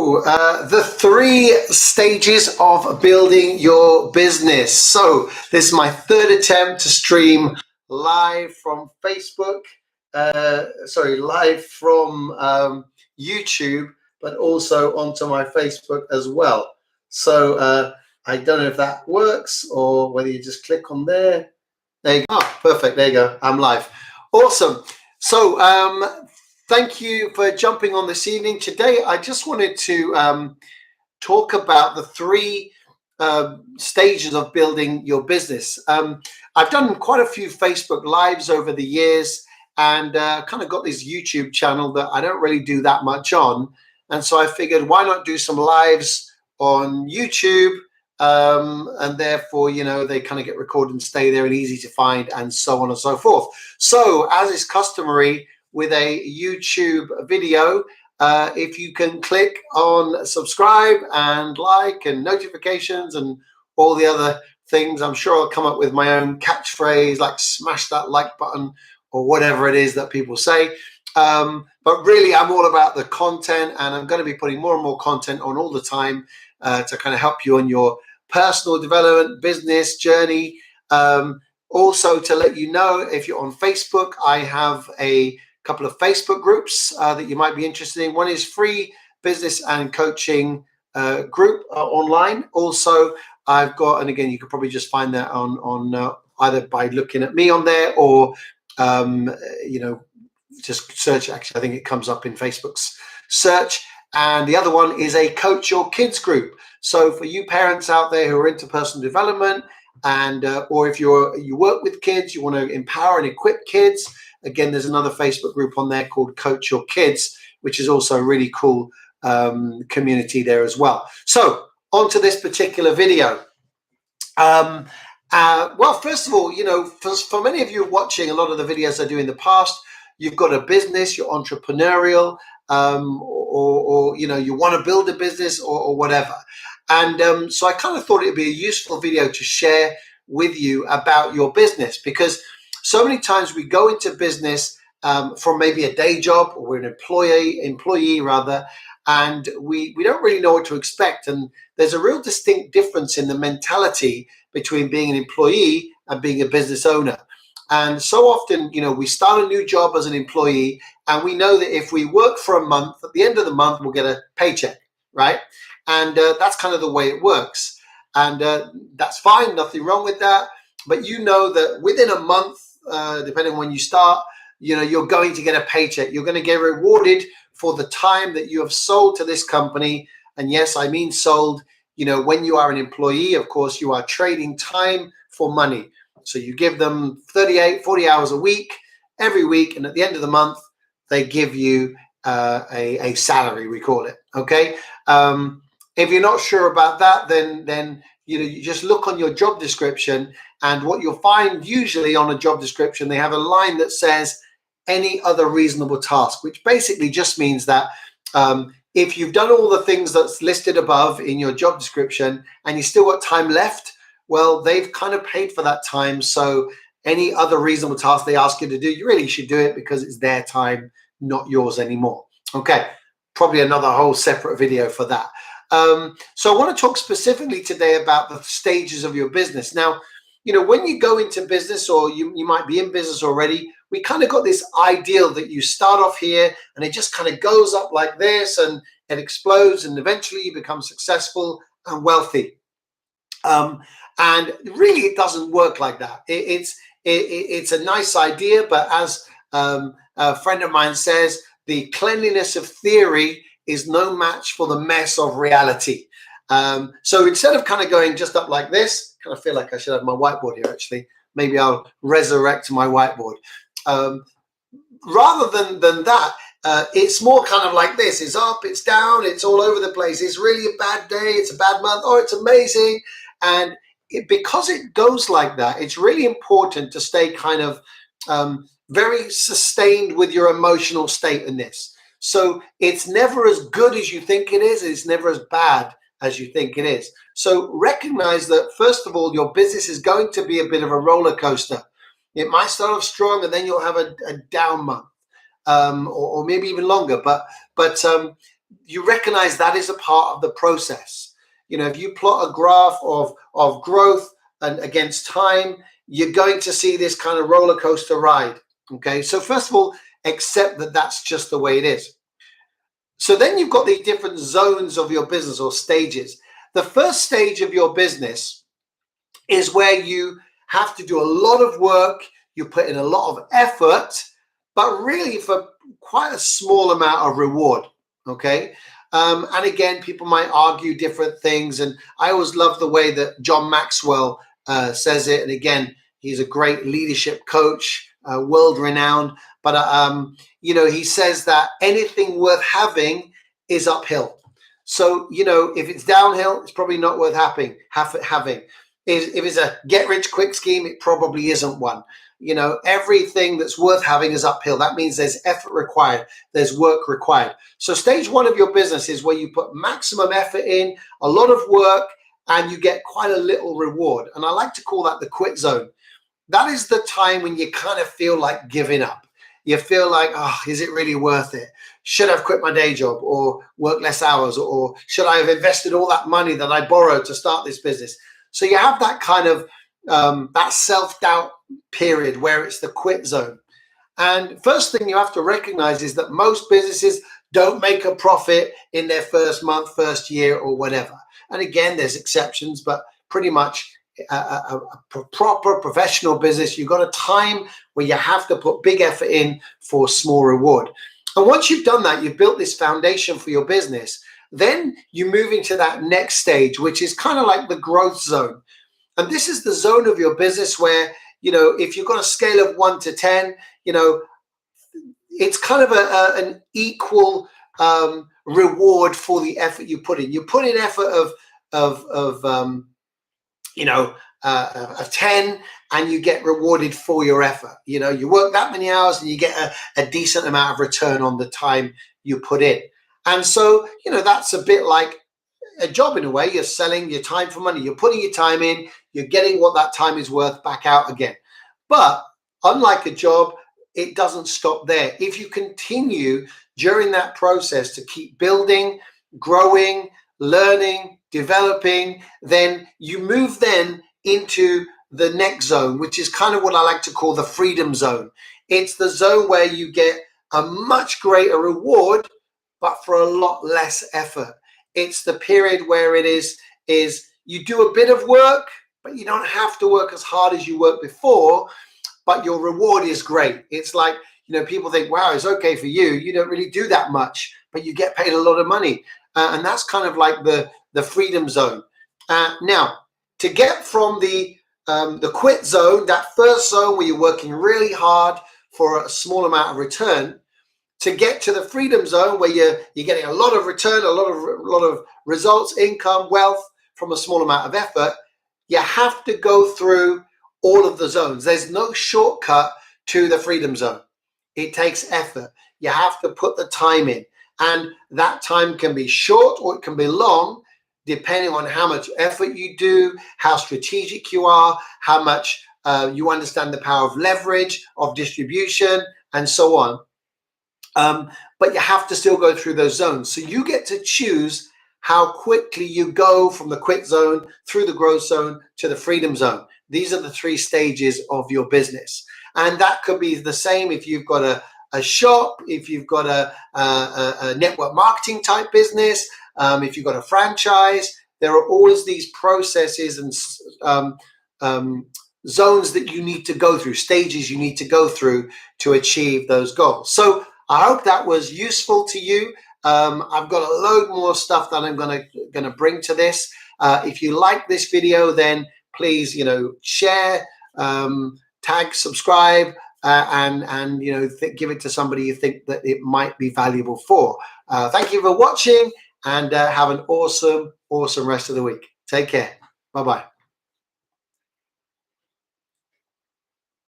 The three stages of building your business. So this is my third attempt to stream live from Facebook, live from YouTube, but also onto my Facebook as well. So I don't know if that works or whether you just click on there. There you go. Oh, perfect. There you go. I'm live. Awesome. So thank you for jumping on this evening. Today, I just wanted to talk about the three stages of building your business. I've done quite a few Facebook Lives over the years and kind of got this YouTube channel that I don't really do that much on. And so I figured, why not do some lives on YouTube? And therefore, you know, they kind of get recorded and stay there and easy to find and so on and so forth. So as is customary with a YouTube video, if you can click on subscribe and like and notifications and all the other things, I'm sure I'll come up with my own catchphrase like smash that like button or whatever it is that people say. But really, I'm all about the content, and I'm going to be putting more and more content on all the time to kind of help you on your personal development, business journey. Also, to let you know, if you're on Facebook, I have a couple of Facebook groups that you might be interested in. One is free business and coaching group online. Also, I've got, and again, you could probably just find that on either by looking at me on there or, you know, just search. Actually, I think it comes up in Facebook's search. And the other one is a Coach Your Kids group. So for you parents out there who are into personal development, and or if you work with kids, you want to empower and equip kids, again, there's another Facebook group on there called Coach Your Kids, which is also a really cool community there as well. So on to this particular video. Well, first of all, you know, for many of you watching a lot of the videos I do in the past, you've got a business, you're entrepreneurial, or you know, you want to build a business or whatever. And so I kind of thought it'd be a useful video to share with you about your business, because so many times we go into business from maybe a day job, or we're an employee rather, and we don't really know what to expect. And there's a real distinct difference in the mentality between being an employee and being a business owner. And so often, you know, we start a new job as an employee, and we know that if we work for a month, at the end of the month, we'll get a paycheck, right? And that's kind of the way it works. And that's fine, nothing wrong with that. But you know that within a month, depending on when you start, you know, you're going to get a paycheck. You're going to get rewarded for the time that you have sold to this company. And yes, I mean sold. You know, when you are an employee, of course, you are trading time for money. So you give them 38, 40 hours a week, every week. And at the end of the month, they give you a salary, we call it. Okay. If you're not sure about that, then you know, you just look on your job description, and what you'll find usually on a job description, they have a line that says any other reasonable task, which basically just means that if you've done all the things that's listed above in your job description and you still got time left, well, they've kind of paid for that time. So any other reasonable task they ask you to do, you really should do it because it's their time, not yours anymore. Okay, probably another whole separate video for that. So I want to talk specifically today about the stages of your business. Now, you know, when you go into business, or you might be in business already, we kind of got this ideal that you start off here and it just kind of goes up like this and it explodes and eventually you become successful and wealthy. And really, it doesn't work like that. It's a nice idea, but as a friend of mine says, the cleanliness of theory is no match for the mess of reality. So instead of kind of going just up like this, kind of feel like I should have my whiteboard here, actually. Maybe I'll resurrect my whiteboard. Rather than that, it's more kind of like this. It's up, it's down, it's all over the place. It's really a bad day, it's a bad month, oh, it's amazing. And because it goes like that, it's really important to stay kind of very sustained with your emotional state in this. So it's never as good as you think it is. It's never as bad as you think it is. So recognize that, first of all, your business is going to be a bit of a roller coaster. It might start off strong and then you'll have a down month, or maybe even longer. But you recognize that is a part of the process. You know, if you plot a graph of growth and against time, you're going to see this kind of roller coaster ride. Okay, so first of all, accept that that's just the way it is. So then you've got the different zones of your business or stages. The first stage of your business is where you have to do a lot of work, you put in a lot of effort, but really for quite a small amount of reward. Okay. And again, people might argue different things. And I always love the way that John Maxwell says it. And again, he's a great leadership coach, world renowned. But, you know, he says that anything worth having is uphill. So, you know, if it's downhill, it's probably not worth having. If it's a get rich quick scheme, it probably isn't one. You know, everything that's worth having is uphill. That means there's effort required. There's work required. So stage one of your business is where you put maximum effort in, a lot of work, and you get quite a little reward. And I like to call that the quit zone. That is the time when you kind of feel like giving up. You feel like, oh, is it really worth it? Should I have quit my day job or work less hours? Or should I have invested all that money that I borrowed to start this business? So you have that kind of that self-doubt period where it's the quit zone. And first thing you have to recognize is that most businesses don't make a profit in their first month, first year, or whatever. And again, there's exceptions, but pretty much a proper professional business, you've got a time where you have to put big effort in for small reward. And once you've done that, you've built this foundation for your business, then you move into that next stage, which is kind of like the growth zone. And this is the zone of your business where, you know, if you've got a scale of 1 to 10, you know, it's kind of an equal reward for the effort you put in. You put in effort of 10, and you get rewarded for your effort. You know, you work that many hours and you get a decent amount of return on the time you put in. And so, you know, that's a bit like a job in a way. You're selling your time for money. You're putting your time in, you're getting what that time is worth back out again. But unlike a job, it doesn't stop there. If you continue during that process to keep building, growing, learning, developing, then you move then into the next zone, which is kind of what I like to call the freedom zone. It's the zone where you get a much greater reward, but for a lot less effort. It's the period where it is you do a bit of work, but you don't have to work as hard as you worked before, but your reward is great. It's like, you know, people think, wow, it's okay for you. You don't really do that much, but you get paid a lot of money. And that's kind of like the freedom zone. Now, to get from the quit zone, that first zone where you're working really hard for a small amount of return, to get to the freedom zone where you're getting a lot of return, a lot of results, income, wealth from a small amount of effort, you have to go through all of the zones. There's no shortcut to the freedom zone. It takes effort. You have to put the time in. And that time can be short or it can be long, depending on how much effort you do, how strategic you are, how much you understand the power of leverage, of distribution, and so on. But you have to still go through those zones. So you get to choose how quickly you go from the quit zone through the growth zone to the freedom zone. These are the 3 stages of your business. And that could be the same if you've got a shop, if you've got a network marketing type business, if you've got a franchise. There are always these processes and zones that you need to go through, stages you need to go through to achieve those goals. So I hope that was useful to you. I've got a load more stuff that I'm gonna bring to this. If you like this video, then please, you know, share, tag, subscribe, and you know, give it to somebody you think that it might be valuable for. Thank you for watching, and have an awesome rest of the week. Take care. Bye-bye.